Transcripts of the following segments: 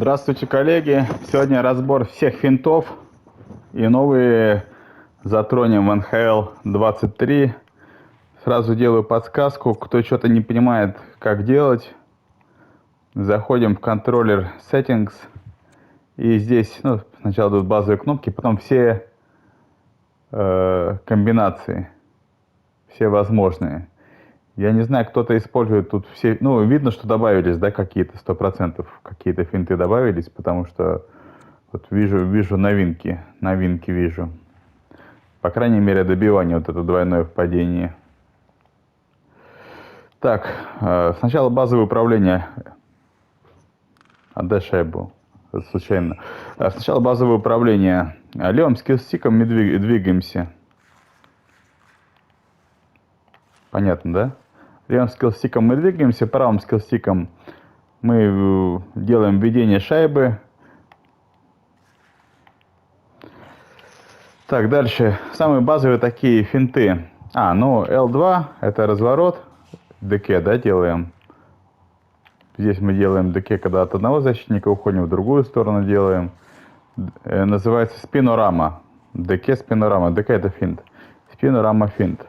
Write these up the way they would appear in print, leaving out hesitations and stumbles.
Здравствуйте, коллеги! Сегодня разбор всех финтов и новые затронем в НХЛ 23. Сразу делаю подсказку, кто что-то не понимает, как делать. Заходим в контроллер Settings. И здесь сначала идут базовые кнопки, потом все комбинации, все возможные. Я не знаю, кто-то использует тут все... видно, что добавились, да, какие-то 100%, какие-то финты добавились, потому что вот вижу новинки вижу. По крайней мере, добивание, вот это двойное впадение. Так, сначала базовое управление. Отдай шайбу. Случайно. Сначала базовое управление. Левым скиллстиком мы двигаемся. Понятно, да? Левым скиллстиком мы двигаемся, правым скиллстиком мы делаем введение шайбы. Так, дальше. Самые базовые такие финты. L2 это разворот. ДК, да, делаем. Здесь мы делаем ДК, когда от одного защитника уходим, в другую сторону делаем. Называется спинорама. ДК спинорама. ДК это финт. Спинорама финт.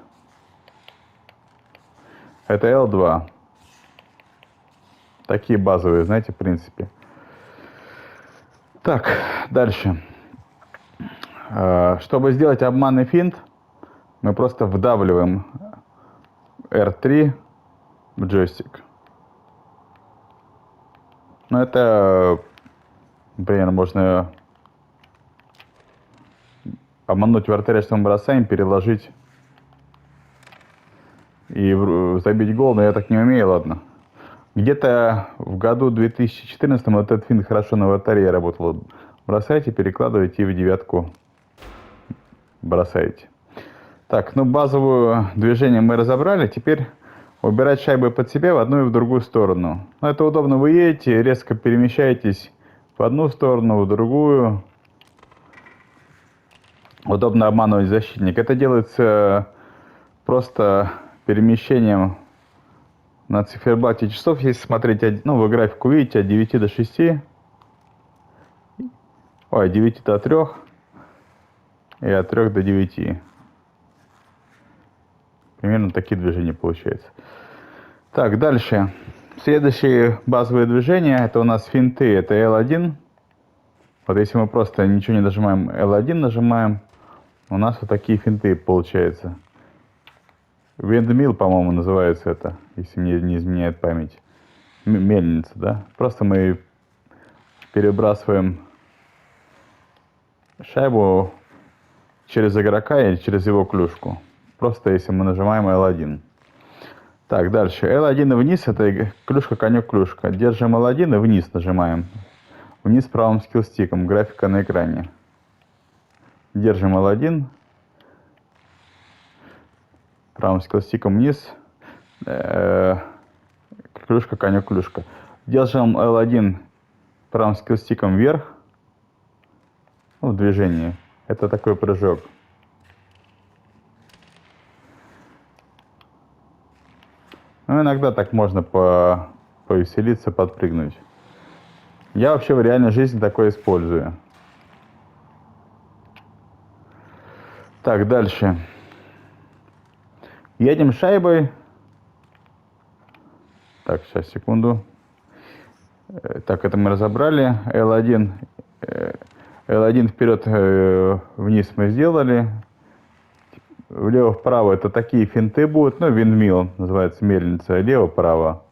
Это L2. Такие базовые, знаете, в принципе. Так, дальше. Чтобы сделать обманный финт, мы просто вдавливаем R3 в джойстик. Это, например, можно обмануть вратаря, что мы бросаем, переложить и забить гол, но я так не умею, ладно. Где-то в году 2014 вот этот финт хорошо на вратаре работал. Бросайте, перекладывайте и в девятку бросаете. Так, базовое движение мы разобрали. Теперь убирать шайбы под себя в одну и в другую сторону. Это удобно, вы едете, резко перемещаетесь в одну сторону, в другую. Удобно обманывать защитника. Это делается просто перемещением на циферблате часов. Если смотреть, вы графику видите, от 9 до 6. От 9 до 3. И от 3 до 9. Примерно такие движения получаются. Так, дальше. Следующие базовые движения, это у нас финты, это L1. Вот если мы просто ничего не нажимаем, L1 нажимаем, у нас вот такие финты получаются. Windmill, по-моему, называется это, если мне не изменяет память. Мельница, да? Просто мы перебрасываем шайбу через игрока или через его клюшку. Просто если мы нажимаем L1. Так, дальше. L1 и вниз, это клюшка, конек, клюшка. Держим L1 и вниз нажимаем. Вниз правым скиллстиком, графика на экране. Держим L1. Правым скиллстиком вниз. Клюшка, конек, клюшка. Держим L1 правым скиллстиком вверх. В движении. Это такой прыжок. Иногда так можно повеселиться, подпрыгнуть. Я вообще в реальной жизни такое использую. Так, дальше. Едем шайбой. Так, сейчас, секунду. Так, это мы разобрали. L1 вперед, вниз мы сделали. Влево-вправо это такие финты будут. Windmill называется, мельница. Лево-право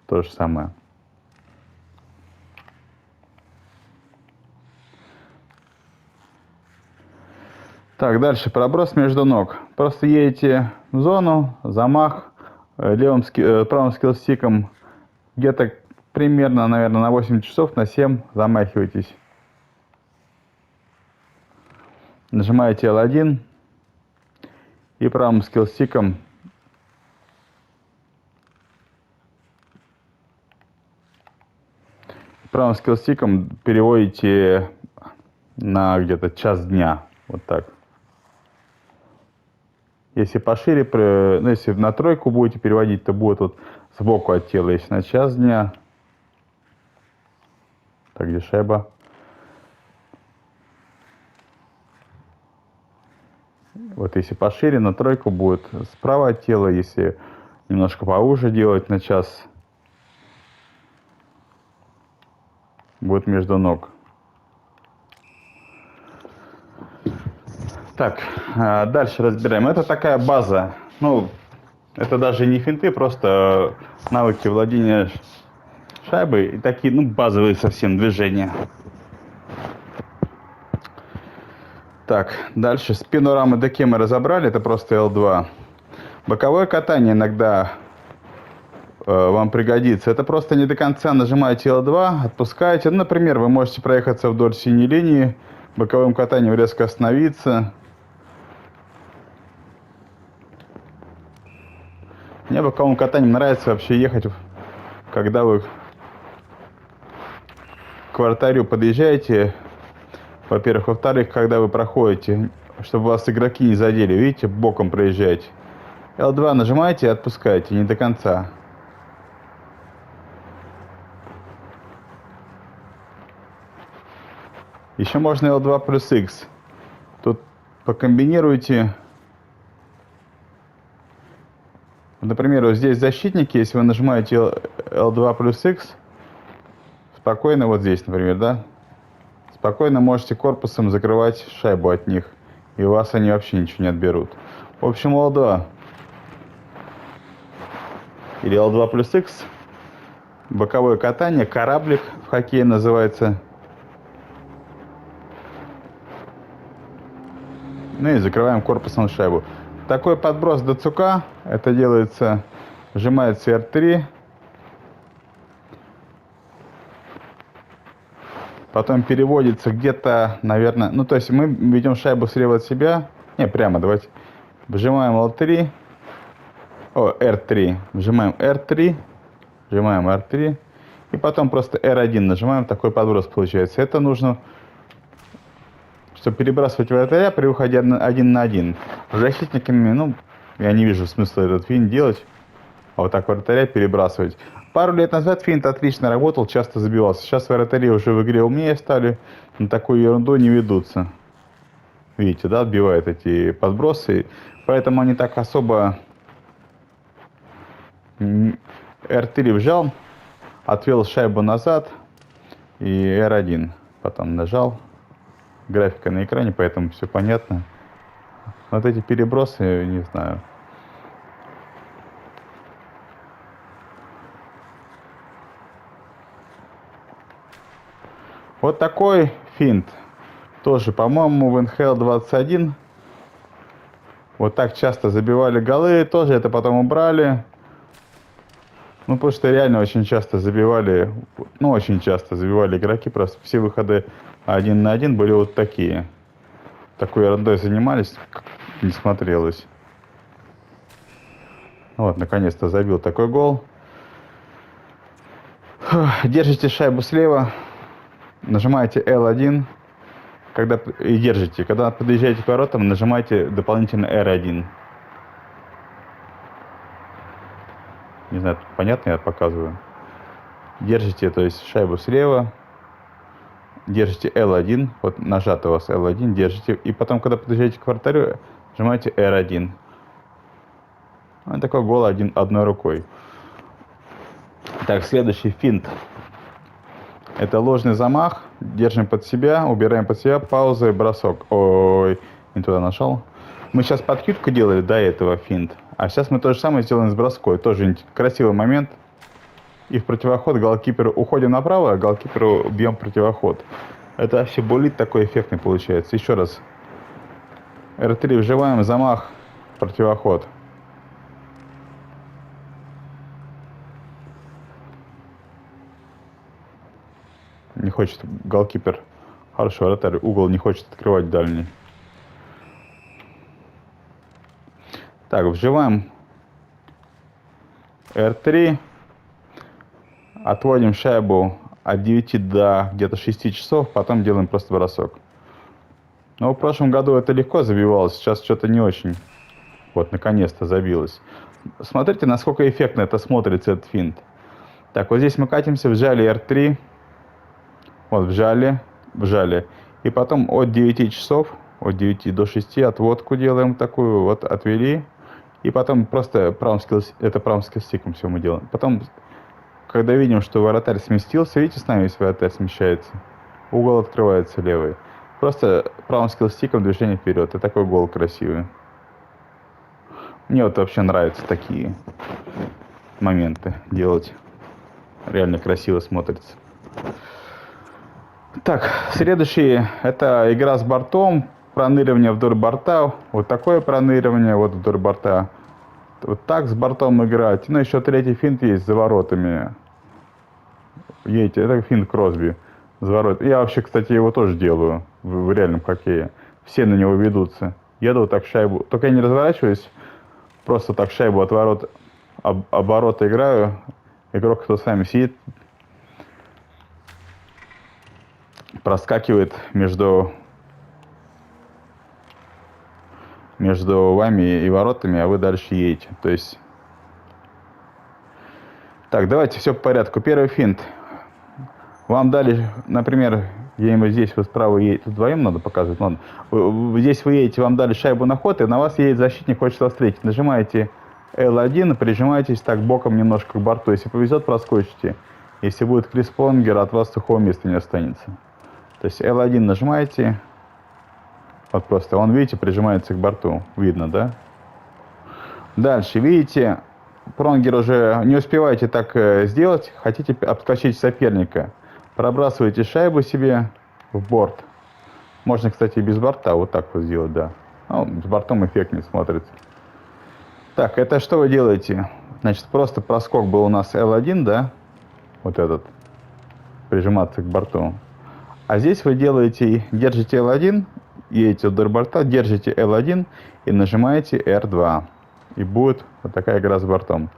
то же самое. Так, дальше проброс между ног. Просто едете в зону, замах, правым скиллстиком где-то примерно, наверное, на 8 часов, на 7 замахиваетесь. Нажимаете L1 и правым скиллстиком переводите на где-то час дня. Вот так. Если пошире, если на тройку будете переводить, то будет вот сбоку от тела. Если на час дня, Так, где шайба? Вот если пошире, на тройку будет справа от тела. Если немножко поуже делать на час, будет между ног. Так, дальше разбираем. Это такая база. Ну, это даже не финты, просто навыки владения шайбой. И такие, ну, базовые совсем движения. Так, дальше. Спину рамы ДК мы разобрали, это просто L2. Боковое катание иногда вам пригодится. Это просто не до конца нажимаете L2, отпускаете. Ну, например, вы можете проехаться вдоль синей линии, боковым катанием резко остановиться. Мне боковым катанием нравится вообще ехать, когда вы к вратарю подъезжаете. Во-первых. Во-вторых, когда вы проходите, чтобы вас игроки не задели. Видите, боком проезжаете. L2 нажимаете и отпускаете, не до конца. Еще можно L2 плюс X. Тут покомбинируйте. Например, вот здесь защитники, если вы нажимаете L2 плюс X, спокойно, вот здесь, например, да, спокойно можете корпусом закрывать шайбу от них, и у вас они вообще ничего не отберут. В общем, L2 или L2 плюс X, боковое катание, кораблик в хоккее называется. Ну и закрываем корпусом шайбу. Такой подброс до цука, это делается, сжимается R3, потом переводится где-то, наверное, ну то есть мы ведем шайбу слева от себя, не, прямо, давайте, вжимаем L3, R3, вжимаем R3, вжимаем R3, и потом просто R1 нажимаем, такой подброс получается. Это нужно, чтобы перебрасывать вратаря при выходе 1 на 1. С защитниками, ну, я не вижу смысла этот финт делать, а вот так вратаря перебрасывать. Пару лет назад финт отлично работал, часто забивался. Сейчас вратари уже в игре умнее стали, на такую ерунду не ведутся. Видите, да, отбивают эти подбросы, поэтому они так особо... R3 вжал, отвел шайбу назад и R1 потом нажал. Графика на экране, поэтому все понятно. Вот эти перебросы, не знаю. Вот такой финт. Тоже, по-моему, в НХЛ 21. Вот так часто забивали голы. Тоже это потом убрали. Ну, потому что реально очень часто забивали. Ну, очень часто забивали игроки. Просто все выходы 1 на 1 были вот такие. Такой ерундой занимались, не смотрелось. Вот, наконец-то забил такой гол. Держите шайбу слева. Нажимаете L1. И держите. Когда подъезжаете к воротам, нажимаете дополнительно R1. Не знаю, понятно я показываю. Держите, то есть шайбу слева. Держите L1. Вот нажато у вас L1. Держите. И потом, когда подъезжаете к вратарю, нажимаете R1. Вот такой гол одной рукой. Так, следующий финт. Это ложный замах. Держим под себя, убираем под себя, пауза и бросок. Ой, не туда нашел. Мы сейчас подкидку делали до этого финт. А сейчас мы то же самое сделаем с броской. Тоже красивый момент. И в противоход голкиперу уходим направо, а голкиперу бьем противоход. Это вообще буллит такой эффектный получается. Еще раз. R3 вживаем, замах, противоход. Не хочет голкипер. Хорошо, вратарь угол не хочет открывать дальний. Так, вживаем R3. Отводим шайбу от 9 до где-то 6 часов. Потом делаем просто бросок. Но в прошлом году это легко забивалось. Сейчас что-то не очень. Вот, наконец-то забилось. Смотрите, насколько эффектно это смотрится, этот финт. Так, вот здесь мы катимся, вжали R3. Вот, вжали. И потом от 9 часов, от 9 до 6 отводку делаем такую, вот отвели. И потом просто правым скиллстиком все мы делаем. Потом, когда видим, что вратарь сместился, видите, с нами весь вратарь смещается. Угол открывается левый. Просто правым скиллстиком движение вперед. И такой гол красивый. Мне вот вообще нравятся такие моменты делать. Реально красиво смотрится. Так, следующий это игра с бортом, проныривание вдоль борта, вот такое проныривание, вот вдоль борта, вот так с бортом играть. Ну, еще третий финт есть за воротами. Едете, это финт Кросби, за ворот. Я вообще, кстати, его тоже делаю в реальном хоккее. Все на него ведутся. Еду так шайбу, только я не разворачиваюсь, просто так шайбу от ворот, оборота играю. Игрок, кто с вами сидит, проскакивает между вами и воротами, а вы дальше едете. То есть... Так, давайте все по порядку. Первый финт. Вам дали, например, где-нибудь здесь вы справа едете, вдвоем надо показывать, ладно. Здесь вы едете, вам дали шайбу на ход, и на вас едет защитник, хочет вас встретить. Нажимаете L1, прижимаетесь так боком немножко к борту. Если повезет, проскочите. Если будет криспонгер, от вас сухого места не останется. То есть L1 нажимаете, вот просто, он, видите, прижимается к борту, видно, да? Дальше, видите, пронгер уже не успеваете так сделать, хотите обскочить соперника, пробрасываете шайбу себе в борт. Можно, кстати, и без борта вот так вот сделать, да. Ну, с бортом эффектнее смотрится. Так, это что вы делаете? Значит, просто проскок был у нас L1, да? Вот этот, прижиматься к борту. А здесь вы делаете, держите L1, едете вдоль борта, держите L1 и нажимаете R2. И будет вот такая игра с бортом.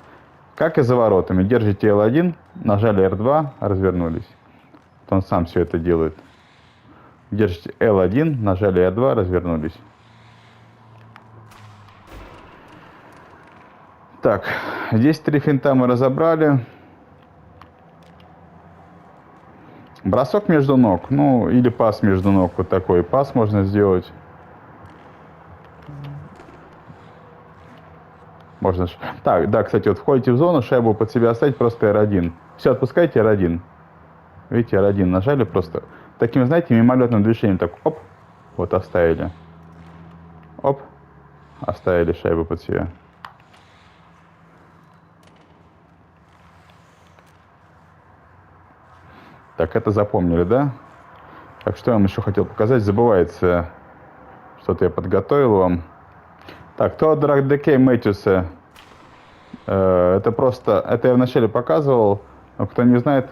Как и за воротами. Держите L1, нажали R2, развернулись. Вот он сам все это делает. Держите L1, нажали R2, развернулись. Так, здесь три финта мы разобрали. Бросок между ног, ну или пас между ног, вот такой пас можно сделать. Можно. Так, да, кстати, вот входите в зону, шайбу под себя оставить, просто R1. Все, отпускайте R1. Видите, R1 нажали просто. Таким, знаете, мимолетным движением так, оп, вот оставили. Оп, оставили шайбу под себя. Так, это запомнили, да? Так, что я вам еще хотел показать? Забывается, что-то я подготовил вам. Так, Теодора Декей Мэтьюса. Это просто... Это я вначале показывал. Но кто не знает,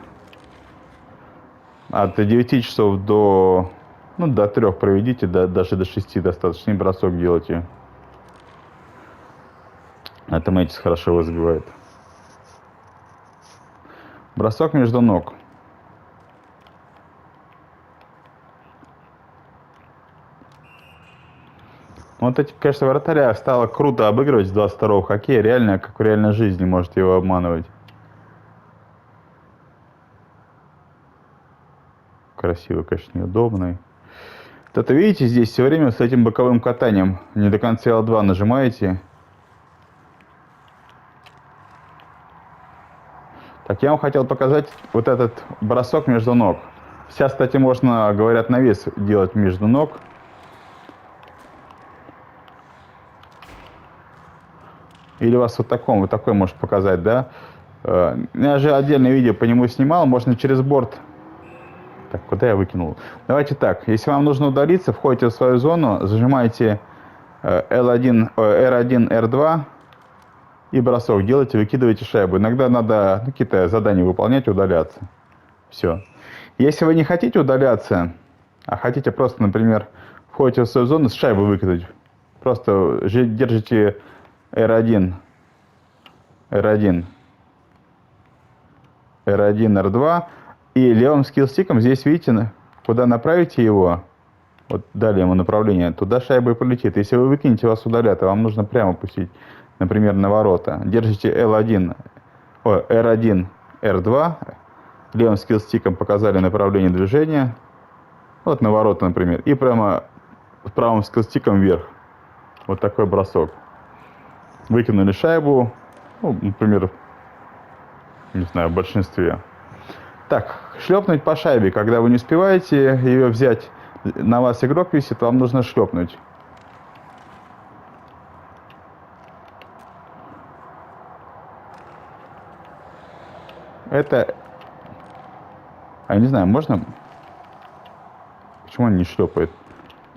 от 9 часов до... Ну, до 3 проведите, даже до 6 достаточно. И бросок делайте. Это Мэтьюс хорошо вызывает. Бросок между ног. Вот эти, конечно, вратаря стало круто обыгрывать с 22-го хоккея. Реально, как в реальной жизни можете его обманывать. Красиво, конечно, неудобный. Вот это видите, здесь все время с этим боковым катанием. Не до конца L2 нажимаете. Так, я вам хотел показать вот этот бросок между ног. Сейчас, кстати, можно, говорят, навес делать между ног. Или у вас вот такой может показать, да? Я же отдельное видео по нему снимал, можно через борт. Так, куда я выкинул? Давайте так, если вам нужно удалиться, входите в свою зону, зажимаете R1, R2 и бросок делаете, выкидываете шайбу. Иногда надо какие-то задания выполнять, удаляться. Все. Если вы не хотите удаляться, а хотите просто, например, входите в свою зону, с шайбы выкидывать, просто держите R1, R2 и левым скиллстиком здесь, видите, куда направите его, вот дали ему направление, туда шайба и полетит. Если вы выкинете, вас удалят, а вам нужно прямо пустить, например, на ворота. Держите R1, R2, левым скиллстиком показали направление движения. Вот на ворота, например. И прямо с правым скиллстиком вверх. Вот такой бросок. Выкинули шайбу. Ну, например, не знаю, в большинстве. Так, шлепнуть по шайбе. Когда вы не успеваете ее взять, на вас игрок висит, вам нужно шлепнуть. Это... А я не знаю, можно... Почему он не шлепает?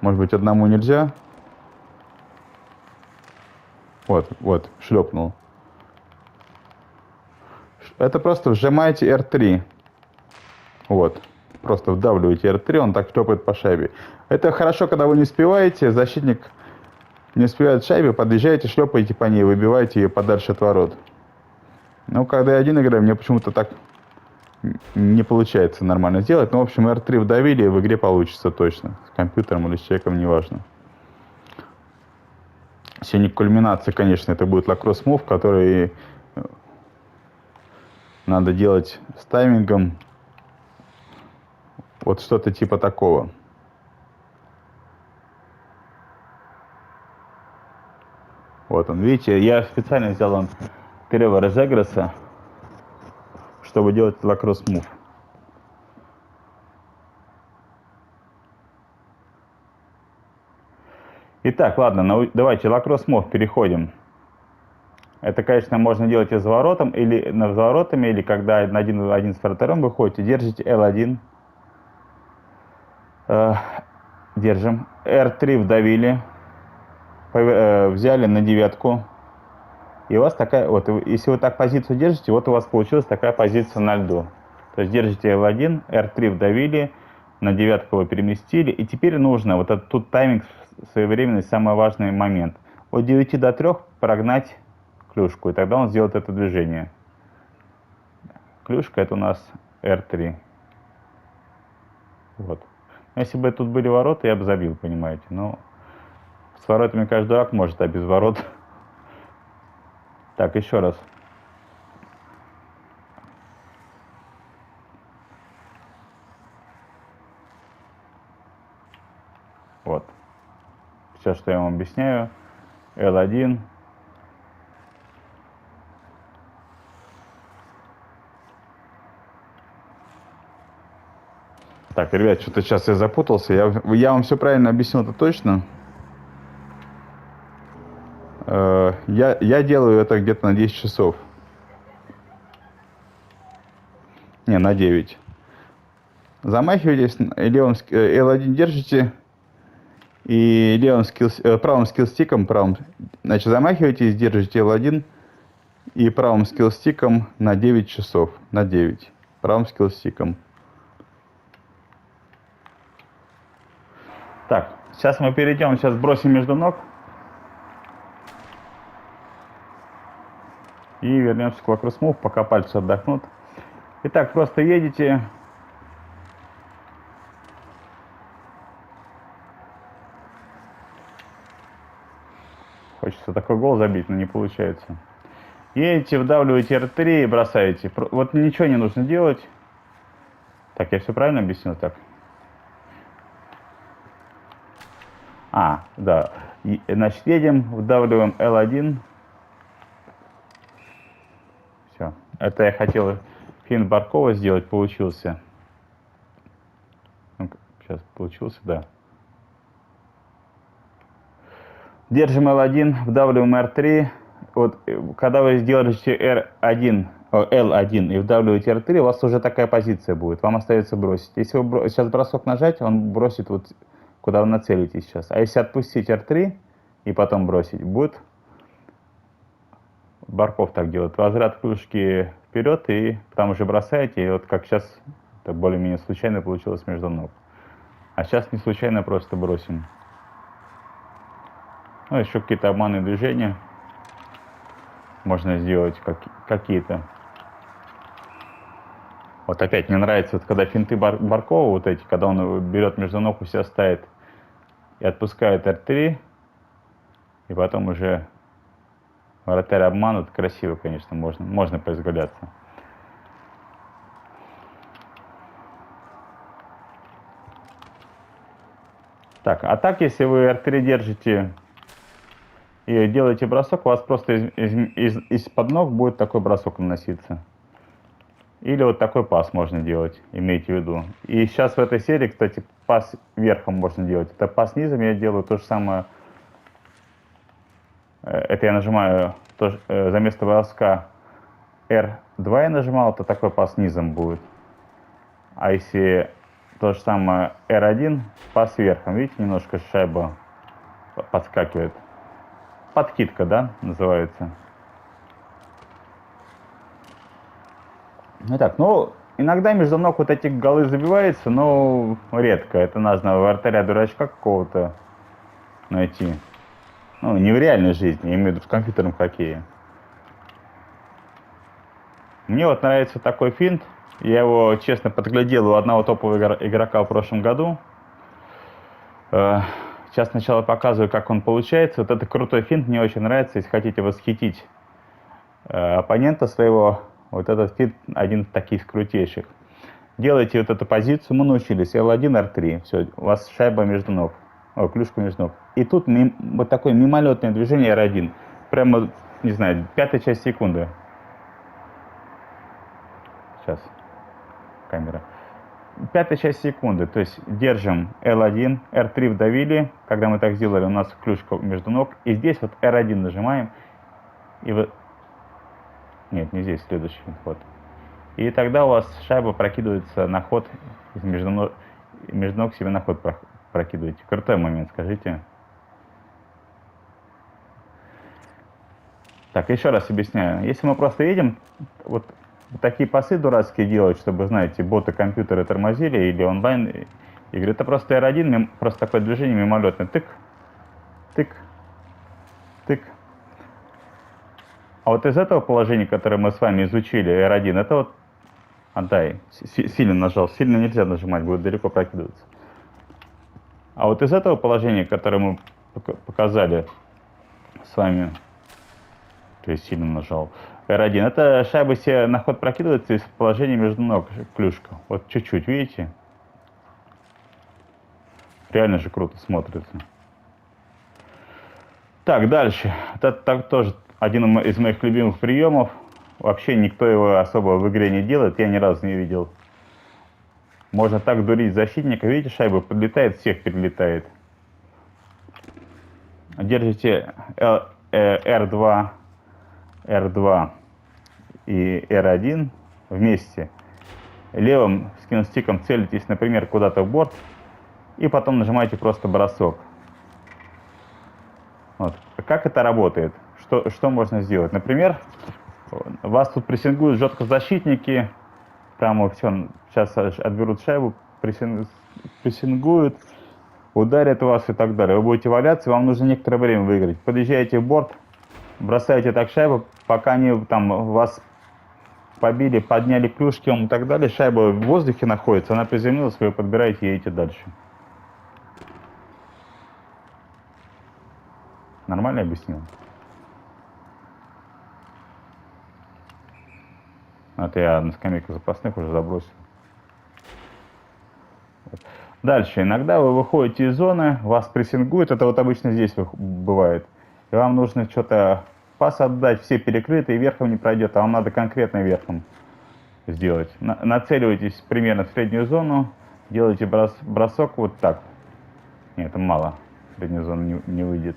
Может быть, одному нельзя? Вот, шлепнул. Это просто вжимаете R3. Вот. Просто вдавливаете R3, он так шлепает по шайбе. Это хорошо, когда вы не успеваете, защитник не успевает в шайбе, подъезжаете, шлепаете по ней, выбиваете ее подальше от ворот. Ну, когда я один играю, мне почему-то так не получается нормально сделать. Ну, в общем, R3 вдавили, и в игре получится точно. С компьютером или с человеком, неважно. Сегодня кульминация, конечно, это будет лакросс мув, который надо делать с таймингом. Вот что-то типа такого. Вот он, видите, я специально взял он Тревора Жеграса, чтобы делать лакросс мув. Итак, ладно, давайте лакросс мув переходим. Это, конечно, можно делать и за воротом, или за воротами, или когда на один с вратарем вы ходите, держите L1. Держим. R3 вдавили. Взяли на девятку. И у вас такая, вот, если вы так позицию держите, вот у вас получилась такая позиция на льду. То есть держите L1, R3 вдавили, на девятку вы переместили. И теперь нужно, вот этот тут тайминг своевременный, самый важный момент. От 9 до 3 прогнать клюшку, и тогда он сделает это движение. Клюшка это у нас R3. Вот. Если бы тут были ворота, я бы забил, понимаете. Но с воротами каждый дурак может, а без ворот... Так, еще раз. Вот. Все, что я вам объясняю. L1. Так, ребят, что-то сейчас я запутался. Я вам все правильно объяснил, это точно. Я делаю это где-то на 10 часов. Не, на 9. Замахиваетесь, левым L1 держите. И правым скиллстиком, значит, замахиваетесь, держите L1. И правым скиллстиком на 9 часов. На 9. Правым скиллстиком. Так, сейчас мы перейдем, сейчас бросим между ног. И вернемся к лакросс мув, пока пальцы отдохнут. Итак, просто едете. Хочется такой гол забить, но не получается. Едете, вдавливаете R3 и бросаете. Вот ничего не нужно делать. Так, я все правильно объяснил? Так. Да. Значит, едем, вдавливаем L1. Все. Это я хотел финт Баркова сделать, получился. Ну, сейчас получился, да. Держим L1, вдавливаем R3. Вот, когда вы сделаете L1 и вдавливаете R3, у вас уже такая позиция будет. Вам остается бросить. Если вы сейчас бросок нажать, он бросит вот куда вы нацелитесь сейчас. А если отпустить R3 и потом бросить, будет... Барков так делает. Возврат клюшки вперед, и там уже бросаете. И вот как сейчас, это более-менее случайно получилось между ног. А сейчас не случайно, просто бросим. Ну, еще какие-то обманные движения можно сделать, какие-то. Вот опять мне нравится, вот когда финты Баркова, вот эти, когда он берет между ног, у себя ставит и отпускает R3, и потом уже вратарь обманут. Красиво, конечно, можно поизгаляться. Так, а так, если вы R3 держите и делаете бросок, у вас просто из-под ног будет такой бросок наноситься. Или вот такой пас можно делать, имейте в виду. И сейчас в этой серии, кстати, пас верхом можно делать. Это пас низом я делаю то же самое. Это я нажимаю тоже, за место броска R2 я нажимал, то такой пас низом будет. А если то же самое R1, пас верхом. Видите, немножко шайба подскакивает. Подкидка, да, называется. Итак, ну, иногда между ног вот эти голы забиваются, но редко. Это нужно вратаря дурачка какого-то найти. Ну, не в реальной жизни, я имею в виду в компьютерном хоккее. Мне вот нравится такой финт. Я его, честно, подглядел у одного топового игрока в прошлом году. Сейчас сначала показываю, как он получается. Вот это крутой финт, мне очень нравится. Если хотите восхитить оппонента своего, вот этот финт один из таких крутейших. Делайте вот эту позицию, мы научились. L1, R3. Все, у вас шайба между ног. О, клюшка между ног. И тут вот такое мимолетное движение R1. Прямо, не знаю, пятая часть секунды. Сейчас. Камера. Пятая часть секунды. То есть держим L1, R3 вдавили. Когда мы так сделали, у нас клюшка между ног. И здесь вот R1 нажимаем. И вот... Нет, не здесь, следующий ход. И тогда у вас шайба прокидывается на ход, между ног себе на ход прокидываете. Крутой момент, скажите. Так, еще раз объясняю. Если мы просто видим, вот такие пасы дурацкие делают, чтобы, знаете, боты компьютеры тормозили или онлайн игры, это просто R1, просто такое движение мимолетное. Тык, тык, тык. А вот из этого положения, которое мы с вами изучили, R1, это вот... Отдай. Сильно нажал. Сильно нельзя нажимать, будет далеко прокидываться. А вот из этого положения, которое мы показали с вами, то есть сильно нажал, R1, это шайба себе на ход прокидывается из положения между ног, клюшка. Вот чуть-чуть, видите? Реально же круто смотрится. Так, дальше. Это тоже один из моих любимых приемов. Вообще никто его особо в игре не делает, я ни разу не видел. Можно так дурить защитника. Видите, шайба подлетает, всех перелетает. Держите R2, R2 и R1 вместе. Левым скинстиком целитесь, например, куда-то в борт. И потом нажимаете просто бросок. Вот. Как это работает? Что можно сделать? Например, вас тут прессингуют жестко защитники. Там все, сейчас отберут шайбу, прессингуют, ударят вас и так далее. Вы будете валяться, вам нужно некоторое время выиграть. Подъезжаете в борт, бросаете так шайбу, пока они там вас побили, подняли клюшки и так далее. Шайба в воздухе находится, она приземлилась, вы ее подбираете и едете дальше. Нормально объяснил? Это я на скамейку запасных уже забросил. Дальше. Иногда вы выходите из зоны, вас прессингуют. Это вот обычно здесь бывает. И вам нужно что-то пас отдать, все перекрыты, и верхом не пройдет, а вам надо конкретно верхом сделать. Нацеливайтесь примерно в среднюю зону, делаете бросок вот так. Нет, это мало. Средняя зона не выйдет.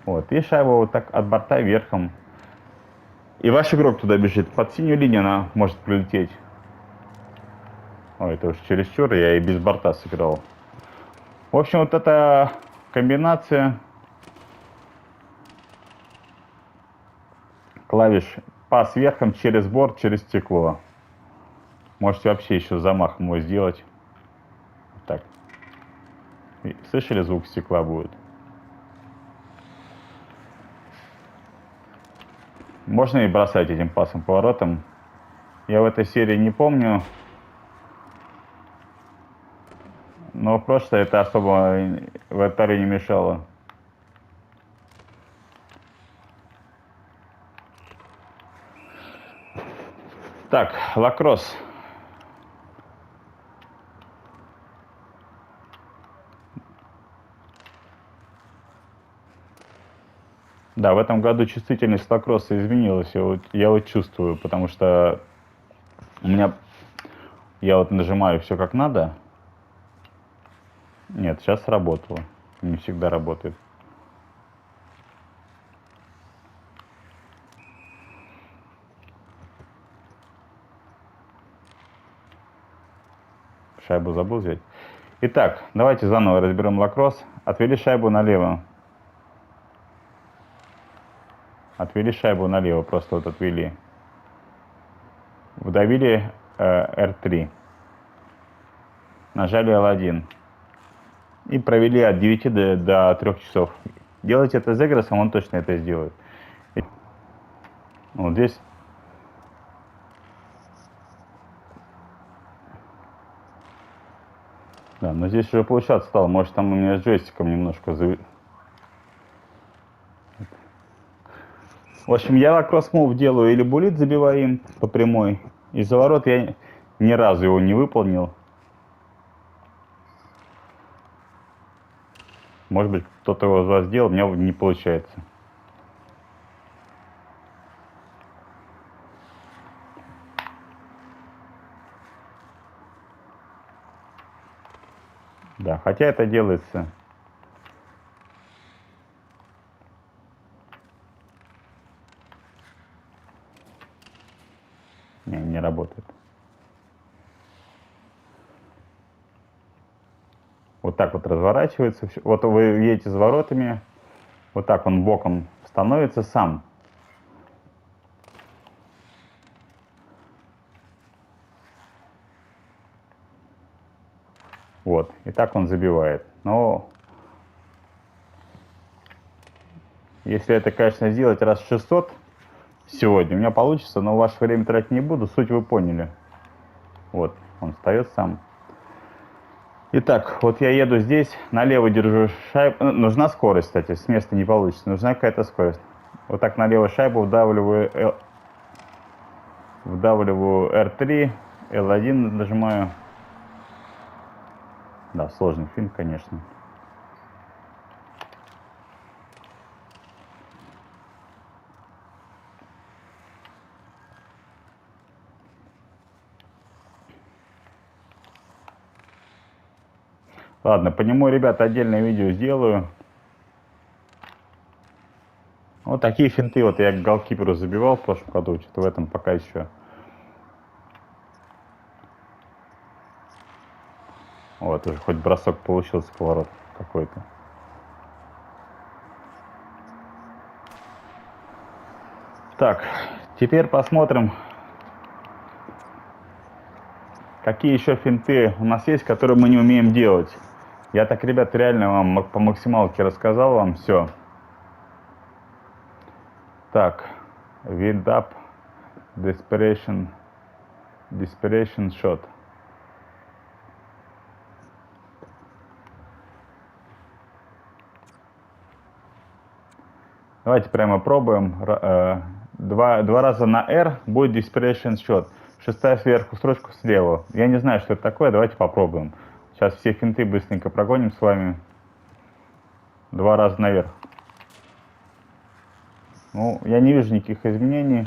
Вот. И шайба вот так от борта верхом. И ваш игрок туда бежит. Под синюю линию она может прилететь. Ой, это уж чересчур, я и без борта сыграл. В общем, вот эта комбинация клавиш пас верхом через борт, через стекло. Можете вообще еще замах мой сделать. Так. Слышали, звук стекла будет? Можно и бросать этим пасом поворотом. Я в этой серии не помню. Но в прошлое это особо в Atari не мешало. Так, лакросс. Да, в этом году чувствительность лакросса изменилась, я вот чувствую, потому что у меня, я вот нажимаю все как надо. Нет, сейчас сработало. Не всегда работает. Шайбу забыл взять. Итак, давайте заново разберем лакросс. Отвели шайбу налево. Отвели шайбу налево, просто вот отвели. Вдавили R3. Нажали L1. И провели от 9 до 3 часов. Делайте это с Эгросом, он точно это сделает. Вот здесь. Да, но здесь уже получаться стало. Может, там у меня с джойстиком немножко... В общем, я лакросс-мув делаю или буллит забиваю им по прямой. И заворот я ни разу его не выполнил. Может быть, кто-то его из вас сделал, у меня не получается. Да, хотя это делается. Не работает. Вот так вот разворачивается. Вот вы едете с воротами. Вот так он боком становится сам. Вот. И так он забивает. Но если это, конечно, сделать раз 600 сегодня, у меня получится, но ваше время тратить не буду. Суть вы поняли. Вот. Он встает сам. Итак, вот я еду здесь, налево держу шайбу. Нужна скорость, кстати, с места не получится. Нужна какая-то скорость. Вот так налево шайбу вдавливаю R3, L1 нажимаю. Да, сложный финт, конечно. Ладно, по нему, ребята, отдельное видео сделаю. Вот такие финты вот я к голкиперу забивал в прошлом году, что-то в этом пока еще. Вот, уже хоть бросок получился, поворот какой-то. Так, теперь посмотрим, какие еще финты у нас есть, которые мы не умеем делать. Я так, ребят, реально вам по максималке рассказал вам все. Так, wind up, desperation shot. Давайте прямо пробуем. Два раза на R будет desperation shot. Шестая сверху, строчку слева. Я не знаю, что это такое, давайте попробуем. Сейчас все финты быстренько прогоним с вами. 2 раза наверх. Ну, я не вижу никаких изменений.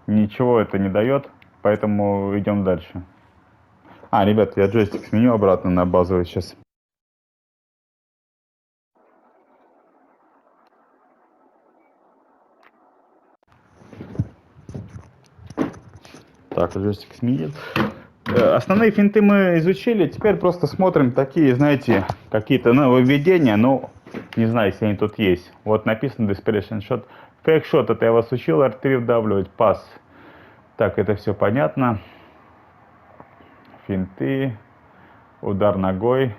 Ничего это не дает, поэтому идем дальше. Ребят, я джойстик сменю обратно на базовый сейчас. Так, джойстик сменил. Основные финты мы изучили, теперь просто смотрим такие, знаете, какие-то нововведения, ну, не знаю, если они тут есть. Вот написано Desperation Shot. Fake Shot, это я вас учил, R3 вдавливать, пас. Так, это все понятно. Финты, удар ногой.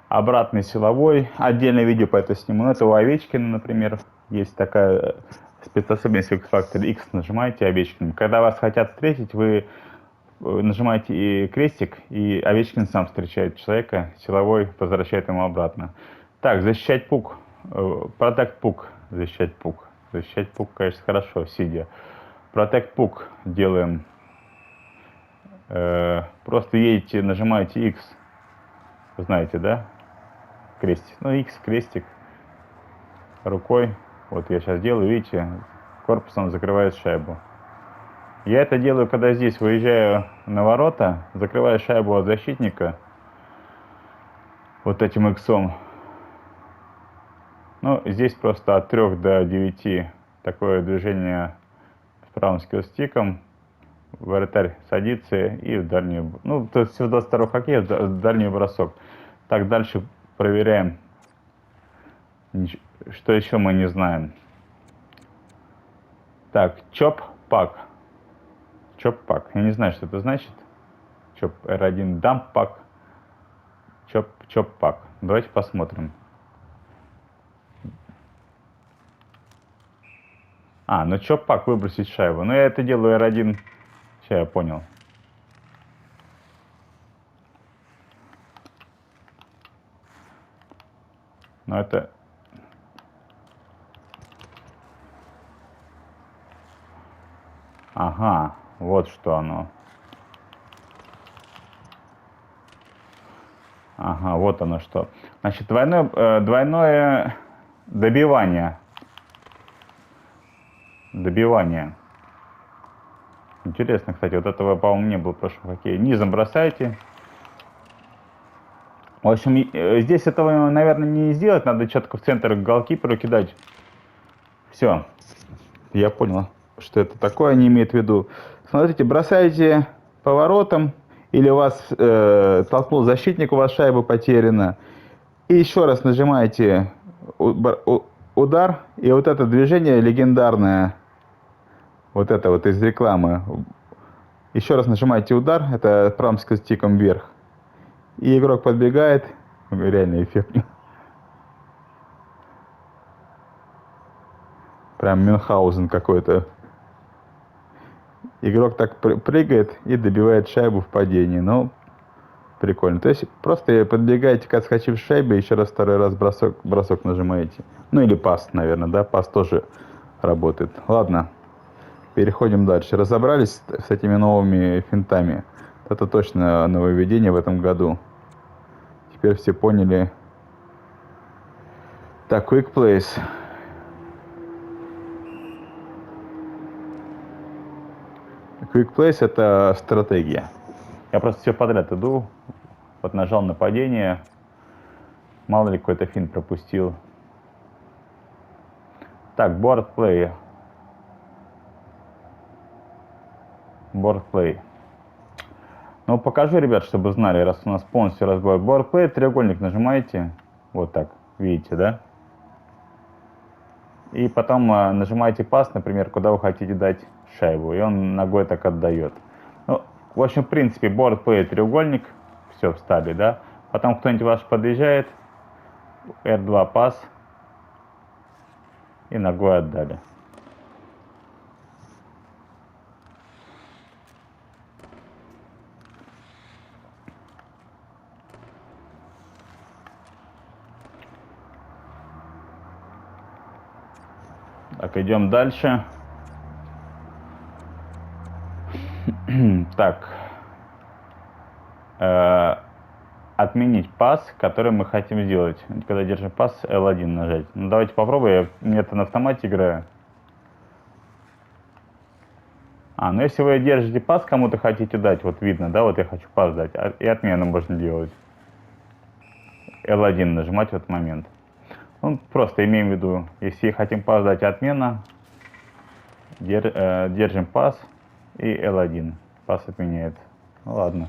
Обратный силовой. Отдельное видео по этому сниму. Это у Овечкина, например, есть такая спецособенность X-Factor X. Нажимаете Овечкиным. Когда вас хотят встретить, вы нажимаете и крестик, и Овечкин сам встречает человека, силовой возвращает ему обратно. Так, защищать пук. Protect пук. Защищать пук. Защищать пук, конечно, хорошо, сидя. Protect пук делаем. Просто едете, нажимаете X. Вы знаете, да? крестик. Ну, X, крестик рукой. Вот я сейчас делаю, видите, корпусом закрывает шайбу. Я это делаю, когда здесь выезжаю на ворота, закрываю шайбу от защитника вот этим иксом. Ну, здесь просто от 3 до 9 такое движение с правым скиллстиком. Вратарь садится и в дальнюю... Ну, то есть в 22 хоккее в дальний бросок. Так, дальше проверяем, что еще мы не знаем. Так, чоп-пак. Чоп-пак. Я не знаю, что это значит. Чоп R1 дамп-пак. Чоп-пак. Давайте посмотрим. Ну чоп-пак, выбросить шайбу. Ну, я это делаю R1. Сейчас я понял. Но это... Ага, вот что оно. Ага, вот оно что. Значит, двойное добивание. Добивание. Интересно, кстати, вот этого, по-моему, не было в прошлом хоккее. Низом бросайте. В общем, здесь этого, наверное, не сделать. Надо четко в центр к голкиперу кидать. Все. Я понял, что это такое они имеют в виду. Смотрите, бросаете поворотом, или у вас толкнул защитник, у вас шайба потеряна. И еще раз нажимаете удар, и вот это движение легендарное, вот это вот из рекламы. Еще раз нажимаете удар, это правым стиком вверх. И игрок подбегает. Реально эффектно. Прям Мюнхгаузен какой-то. Игрок так прыгает и добивает шайбу в падении. Ну, прикольно. То есть просто подбегаете к отскочившей шайбе, еще раз второй раз бросок нажимаете. Ну или пас, наверное, да? Пас тоже работает. Ладно, переходим дальше. Разобрались с этими новыми финтами. Это точно нововведение в этом году. Теперь все поняли. Так, Quick Plays. Quick Plays — это стратегия. Я просто все подряд иду. Вот нажал нападение. Мало ли какой-то финт пропустил. Так, Board Play. Board Play. Ну, покажу, ребят, чтобы знали, раз у нас полностью разбор. Board Play, треугольник нажимаете. Вот так, видите, да? И потом нажимаете пас, например, куда вы хотите дать шайбу. И он ногой так отдает. Ну, в общем, в принципе, Board Play, треугольник. Все, встали, да? Потом кто-нибудь ваш подъезжает. R2 пас. И ногой отдали. Так, идем дальше. Так. Отменить пас, который мы хотим сделать. Когда держим пас, L1 нажать. Ну, давайте попробуем. Я это на автомате играю. Ну если вы держите пас, кому-то хотите дать, вот видно, да, вот я хочу пас дать. И отмену можно делать. L1 нажимать в этот момент. Ну, просто имеем в виду, если хотим пас дать, отмена, держим пас и L1. Пас отменяет. Ну ладно.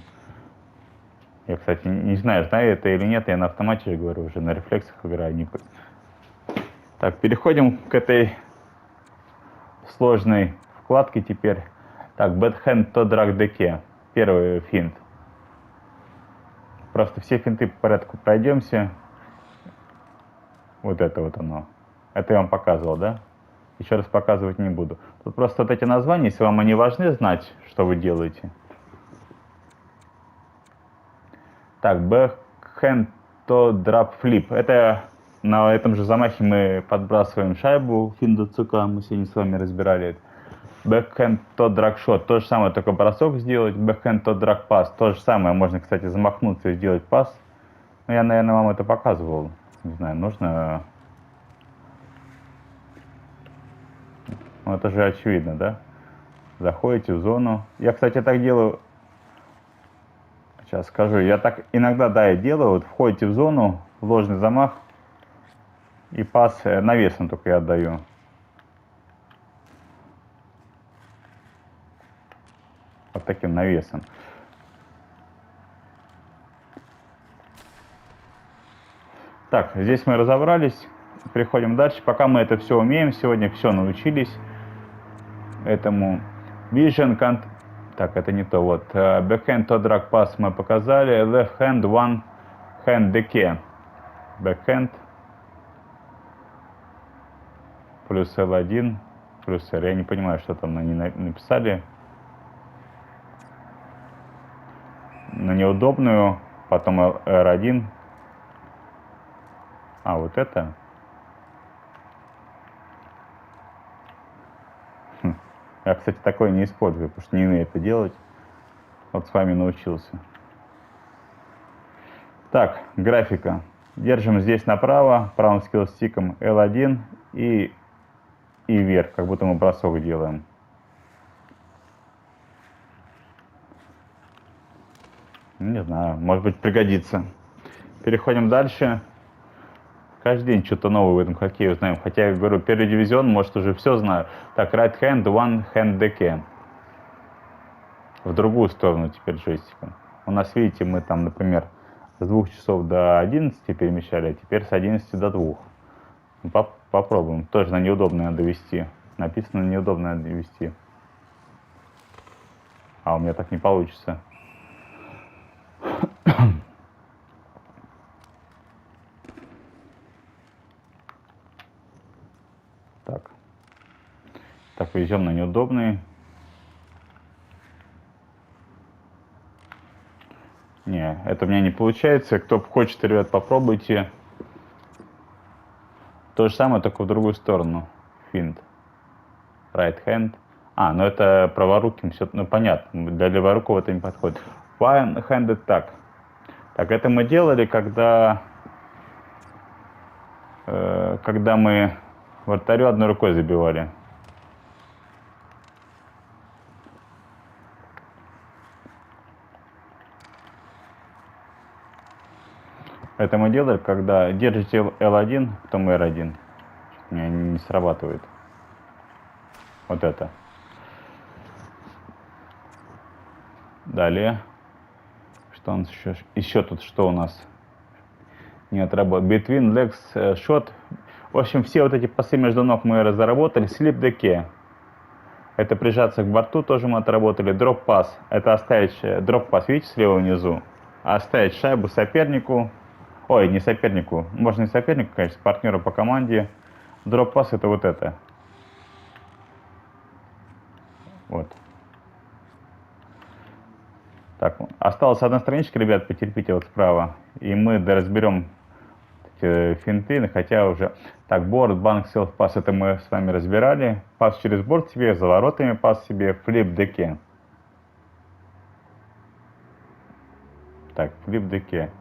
Я, кстати, не знаю, знаю это или нет, я на автомате говорю, уже на рефлексах играю. Так, переходим к этой сложной вкладке теперь. Так, backhand to drag деке. Первый финт. Просто все финты по порядку пройдемся. Вот это вот оно. Это я вам показывал, да? Еще раз показывать не буду. Тут просто вот эти названия, если вам они важны знать, что вы делаете. Так, backhand to drop flip. Это на этом же замахе мы подбрасываем шайбу. Финт до цука, мы сегодня с вами разбирали это. Backhand to drag shot. То же самое, только бросок сделать. Backhand to drag pass. То же самое. Можно, кстати, замахнуться и сделать пас. Но я, наверное, вам это показывал. Не знаю, нужно... Ну, это же очевидно, да? Заходите в зону. Я, кстати, так делаю... Сейчас скажу. Я так иногда, да, я делаю. Вот входите в зону, ложный замах. И пас навесом только я отдаю. Вот таким навесом. Так, здесь мы разобрались. Переходим дальше. Пока мы это все умеем, сегодня все научились этому. Vision, так, это не то. Вот, backhand to drag pass мы показали. Left hand, one hand decay. Backhand. Плюс L1, плюс R. Я не понимаю, что там они написали. На неудобную, потом R1. А, вот это. Я, кстати, такое не использую, потому что не умею это делать. Вот с вами научился. Так, графика. Держим здесь направо, правым скиллстиком L1 и вверх, как будто мы бросок делаем. Не знаю, может быть пригодится. Переходим дальше. Каждый день что-то новое в этом хоккее узнаем. Хотя, я говорю, первый дивизион, может, уже все знаю. Так, right hand, one hand decay. В другую сторону теперь джойстиком. У нас, видите, мы там, например, с 2 часов до 11 перемещали, а теперь с 11 до 2. Попробуем. Тоже на неудобно надо вести. Написано неудобно надо вести. А у меня так не получится. Так. Так, везем на неудобный. Не, это у меня не получается. Кто хочет, ребят, попробуйте. То же самое, только в другую сторону. Финт. Right hand. А, ну это праворуким все, ну понятно. Для леворукого это не подходит. One-handed так. Так, это мы делали, когда мы вратарю одной рукой забивали. Это мы делали, когда держите L1, потом R1. У меня не срабатывает. Вот это. Далее. Что у нас еще? Еще тут что у нас не отработал? Between legs shot. В общем, все вот эти пасы между ног мы разработали. Slip decay. Это прижаться к борту, тоже мы отработали. Drop pass. Это оставить drop pass, видите, слева внизу. Оставить шайбу сопернику. Ой, не сопернику. Можно не сопернику, конечно, партнеру по команде. Drop pass это вот это. Вот. Так, осталась одна страничка, ребят, потерпите вот справа. И мы разберем финты, хотя уже... Так, борт, банк, селф, пас, это мы с вами разбирали. Пас через борт себе, за воротами пас себе, флип деке. Так, флип деке.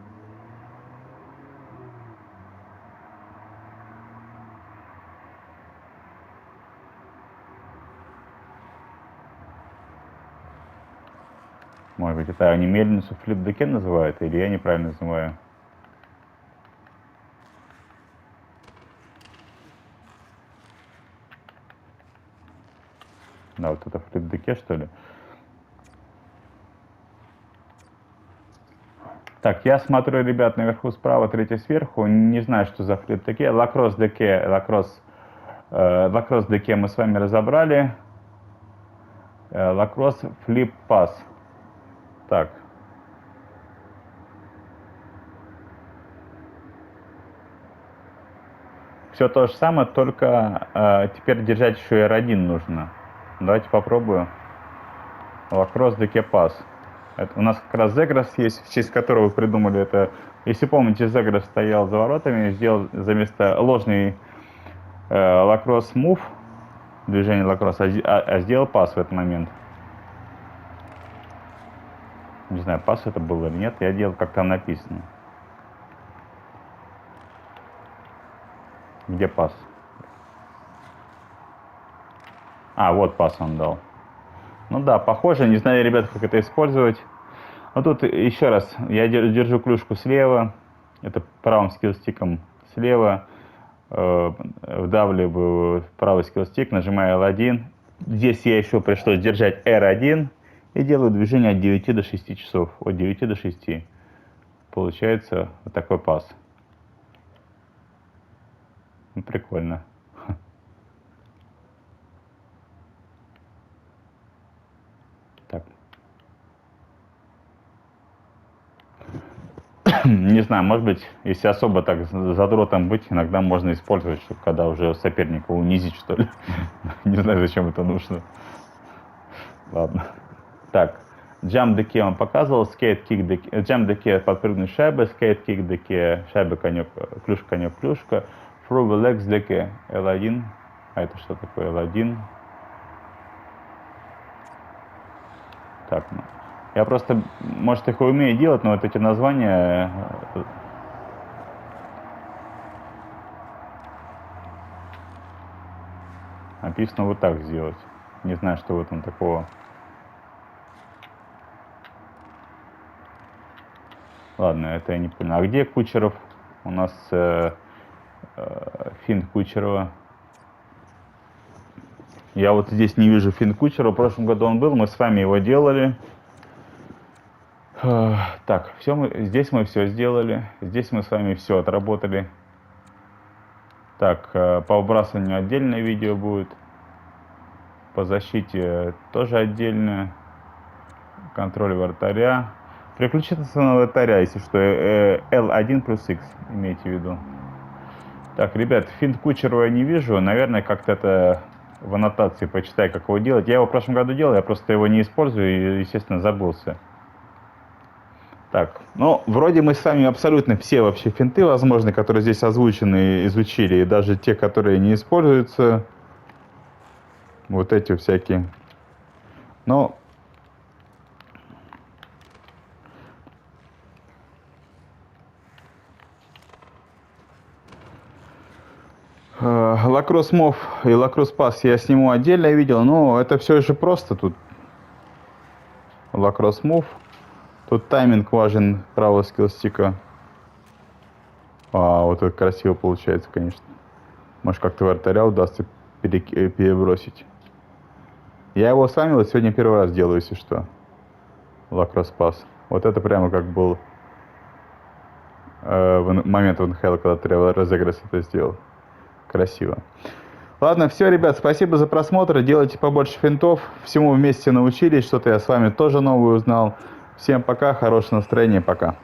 Может быть, это они мельницу флип деке называют, или я неправильно называю? Да, вот это флип деке, что ли? Так, я смотрю, ребят, наверху справа, третий сверху. Не знаю, что за флип деке. Лакросс деке, лакросс деке мы с вами разобрали. Лакросс флип пас. Так. Все то же самое, только теперь держать еще R1 нужно. Давайте попробую. Лакросс деке пас. Это у нас как раз Зеграс есть, в честь которого придумали это. Если помните, Зеграс стоял за воротами, сделал за место ложный лакросс мув, движение лакросса, а сделал пас в этот момент. Не знаю, пас это был или нет, я делал, как там написано. Где пас? А, вот пас он дал. Ну да, похоже. Не знаю, ребят, как это использовать. Ну тут еще раз. Я держу клюшку слева. Это правым скиллстиком слева. Вдавливаю правый скиллстик, нажимаю L1. Здесь я еще пришлось держать R1. И делаю движение от 9 до 6 часов. От 9 до 6. Получается вот такой пас. Ну, прикольно. Так. Не знаю, может быть, если особо так задротом быть, иногда можно использовать, чтобы когда уже соперника унизить, что ли. Не знаю, зачем это нужно. Ладно. Так. Jump деке он показывал, skate kick деке, jump деке подпрыгнуть шайбы, skate kick деке, шайба конек, клюшка, through the legs деке, L1, а это что такое L1? Так, ну. Я просто, может, их и умею делать, но вот эти названия... Написано вот так сделать. Не знаю, что в этом такого. Ладно, это я не понял. А где Кучеров? У нас финт Кучерова. Я вот здесь не вижу финт Кучерова. В прошлом году он был, мы с вами его делали. Так, здесь мы все сделали. Здесь мы с вами все отработали. Так, по выбрасыванию отдельное видео будет. По защите тоже отдельное. Контроль вратаря. Переключиться на вратаря, если что. L1 плюс X, имейте в виду. Так, ребят, финт Кучерова я не вижу. Наверное, как-то это в аннотации почитай, как его делать. Я его в прошлом году делал, я просто его не использую и, естественно, забылся. Так, ну, вроде мы с вами абсолютно все вообще финты возможные, которые здесь озвучены, изучили. И даже те, которые не используются. Вот эти всякие. Но... Лакросс мов и лакросс пас я сниму отдельное видео, но это все же просто тут. Лакросс мов. Тут тайминг важен правого скиллстика. Вот это красиво получается, конечно. Может, как-то вратаря удастся перебросить. Я его с вами вот сегодня первый раз делаю, если что. Лакросс пас. Вот это прямо как был момент в НХЛ, когда Тревор Розегресс это сделал. Красиво. Ладно, все, ребят, спасибо за просмотр. Делайте побольше финтов. Всему вместе научились. Что-то я с вами тоже новое узнал. Всем пока, хорошего настроения, пока.